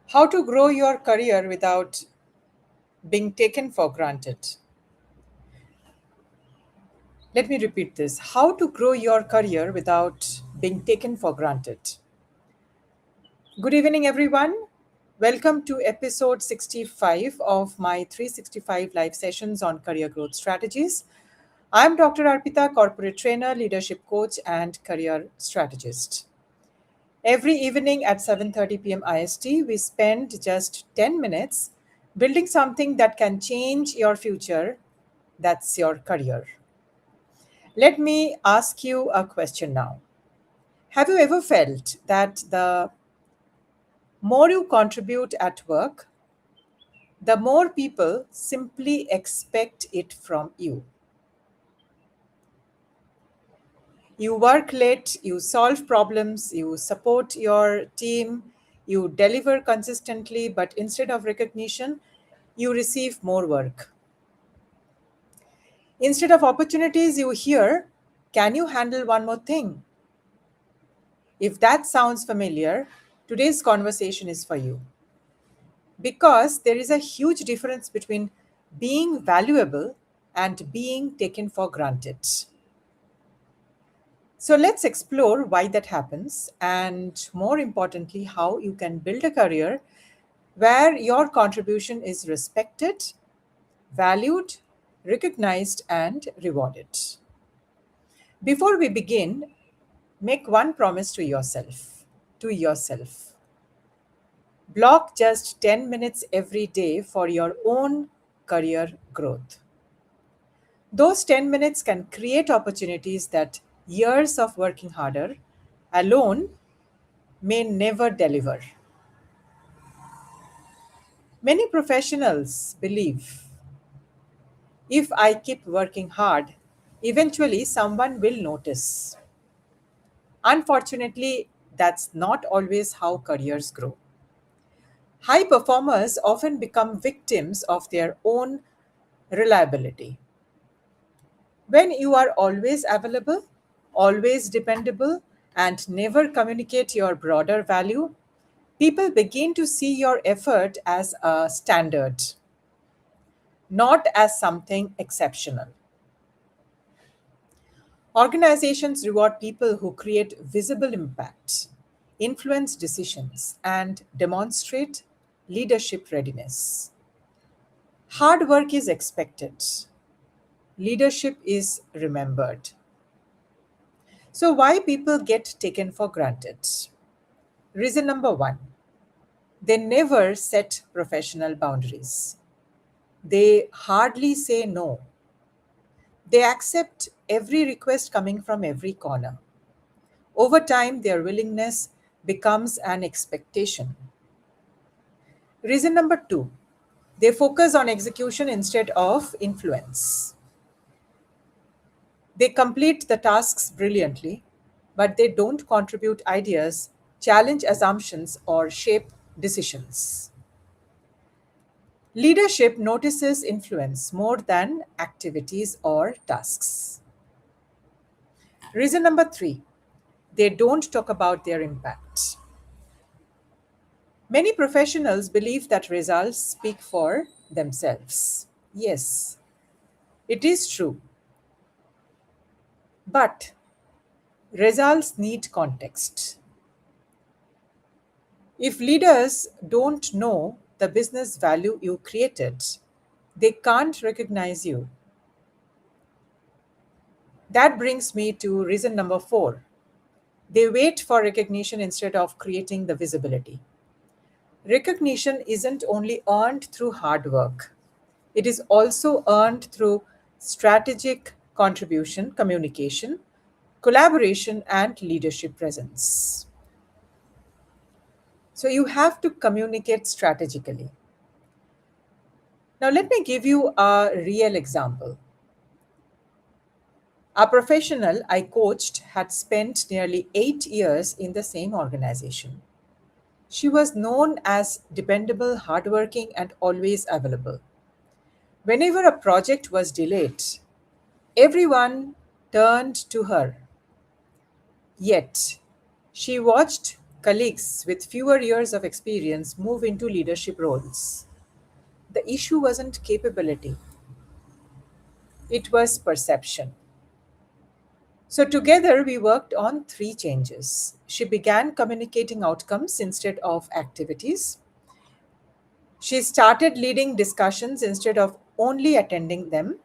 How to grow your career without being taken for granted. Let me repeat this. How to grow your career without being taken for granted. Good evening, everyone. Welcome to episode 65 of my 365 live sessions on career growth strategies. I'm Dr. Arpita, corporate trainer, leadership coach, and career strategist. Every evening at 7:30 p.m. IST, we spend just 10 minutes building something that can change your future. That's your career. Let me ask you a question now. Have you ever felt that the more you contribute at work, the more people simply expect it from you? You work late, you solve problems, you support your team, you deliver consistently, but instead of recognition, you receive more work. Instead of opportunities, you hear, "Can you handle one more thing?" If that sounds familiar, today's conversation is for you. Because there is a huge difference between being valuable and being taken for granted. So let's explore why that happens and, more importantly, how you can build a career where your contribution is respected, valued, recognized, and rewarded. Before we begin, make one promise to yourself. To yourself. Block just 10 minutes every day for your own career growth. Those 10 minutes can create opportunities that years of working harder alone may never deliver. Many professionals believe if I keep working hard, eventually someone will notice. Unfortunately, that's not always how careers grow. High performers often become victims of their own reliability. When you are always available, always dependable, and never communicate your broader value, people begin to see your effort as a standard, not as something exceptional. Organizations reward people who create visible impact, influence decisions, and demonstrate leadership readiness. Hard work is expected, leadership is remembered. So, why people get taken for granted? Reason number one, they never set professional boundaries. They hardly say no. They accept every request coming from every corner. Over time, their willingness becomes an expectation. Reason number two, they focus on execution instead of influence. They complete the tasks brilliantly, but they don't contribute ideas, challenge assumptions, or shape decisions. Leadership notices influence more than activities or tasks. Reason number three, they don't talk about their impact. Many professionals believe that results speak for themselves. Yes, it is true, but results need context. If leaders don't know the business value you created, they can't recognize you. That brings me to reason number four. They wait for recognition instead of creating the visibility. Recognition isn't only earned through hard work, it is also earned through strategic contribution, communication, collaboration, and leadership presence. So you have to communicate strategically. Now, let me give you a real example. A professional I coached had spent nearly 8 years in the same organization. She was known as dependable, hardworking, and always available. Whenever a project was delayed, everyone turned to her. Yet, she watched colleagues with fewer years of experience move into leadership roles. The issue wasn't capability, it was perception. So, together we worked on three changes. She began communicating outcomes instead of activities. She started leading discussions instead of only attending them.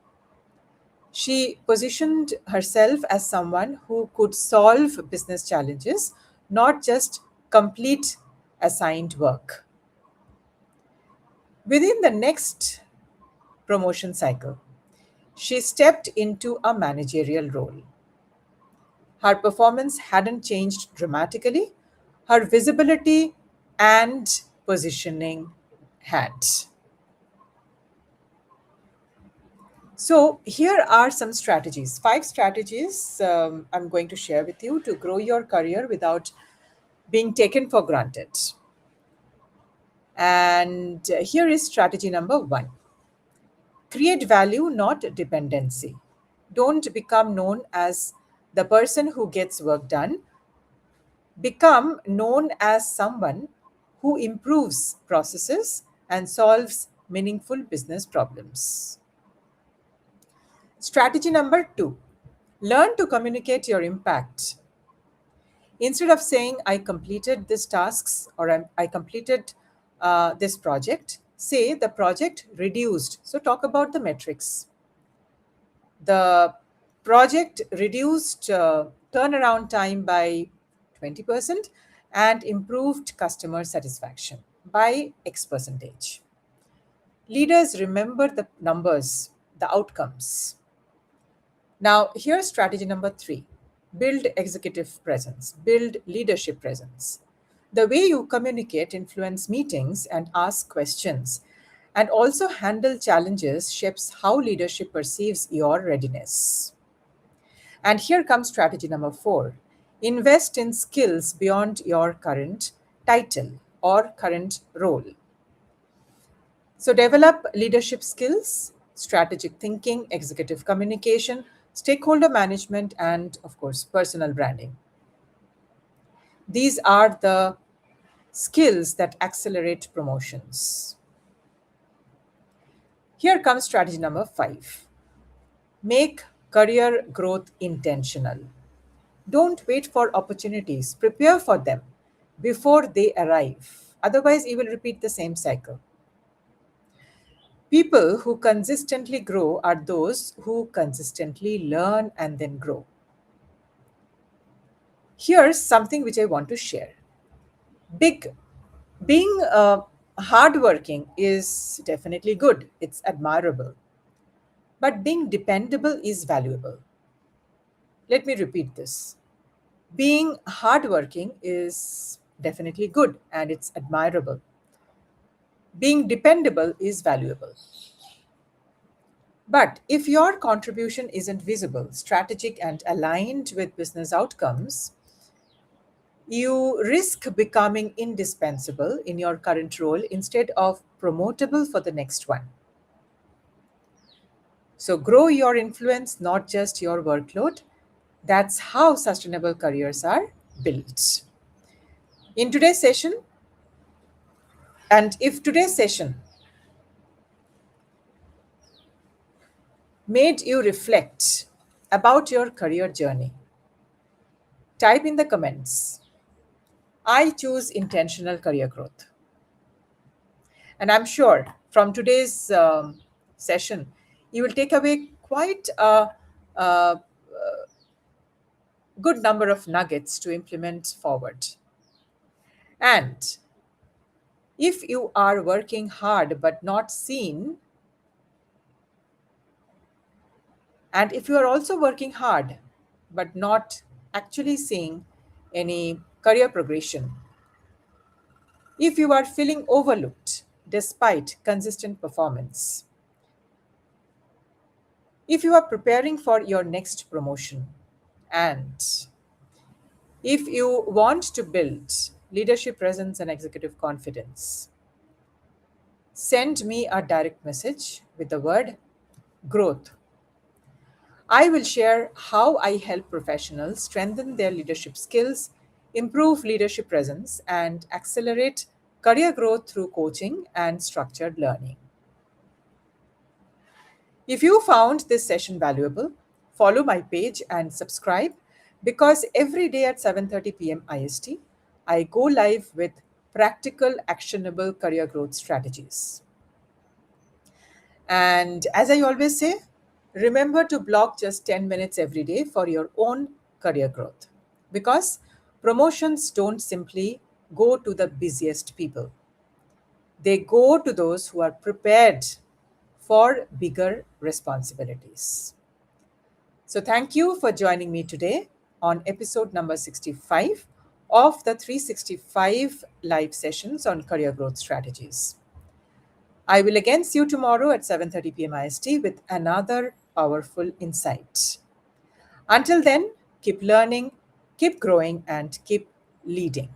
She positioned herself as someone who could solve business challenges, not just complete assigned work. Within the next promotion cycle, she stepped into a managerial role. Her performance hadn't changed dramatically, her visibility and positioning had. So, here are some strategies, five strategies I'm going to share with you to grow your career without being taken for granted. And here is strategy number one: create value, not dependency. Don't become known as the person who gets work done, become known as someone who improves processes and solves meaningful business problems. Strategy number two: learn to communicate your impact. Instead of saying, I completed these tasks or I completed this project, say the project reduced. So, talk about the metrics. The project reduced turnaround time by 20% and improved customer satisfaction by X percentage. Leaders remember the numbers, the outcomes. Now, here's strategy number three: build executive presence, build leadership presence. The way you communicate, influence meetings, and ask questions, and also handle challenges shapes how leadership perceives your readiness. And here comes strategy number four: invest in skills beyond your current title or current role. So, develop leadership skills, strategic thinking, executive communication, stakeholder management, and of course, personal branding. These are the skills that accelerate promotions. Here comes strategy number five: make career growth intentional. Don't wait for opportunities, prepare for them before they arrive. Otherwise, you will repeat the same cycle. People who consistently grow are those who consistently learn and then grow. Here's something which I want to share. Big Being hardworking is definitely good, it's admirable, but being dependable is valuable. Let me repeat this. Being hardworking is definitely good and it's admirable. Being dependable is valuable. But if your contribution isn't visible, strategic, and aligned with business outcomes, you risk becoming indispensable in your current role instead of promotable for the next one. So, grow your influence, not just your workload. That's how sustainable careers are built. In today's session, and if today's session made you reflect about your career journey, type in the comments, I choose intentional career growth. And I'm sure from today's session, you will take away quite a good number of nuggets to implement forward. And if you are working hard but not seen, and if you are also working hard but not actually seeing any career progression, if you are feeling overlooked despite consistent performance, if you are preparing for your next promotion, and if you want to build leadership presence and executive confidence, send me a direct message with the word growth. I will share how I help professionals strengthen their leadership skills, improve leadership presence, and accelerate career growth through coaching and structured learning. If you found this session valuable, follow my page and subscribe because every day at 7:30 p.m. IST, I go live with practical actionable career growth strategies. And as I always say, remember to block just 10 minutes every day for your own career growth because promotions don't simply go to the busiest people, they go to those who are prepared for bigger responsibilities. So, thank you for joining me today on episode number 65 of the 365 live sessions on career growth strategies. I will again see you tomorrow at 7:30 p.m. IST with another powerful insight. Until then, keep learning, keep growing, and keep leading.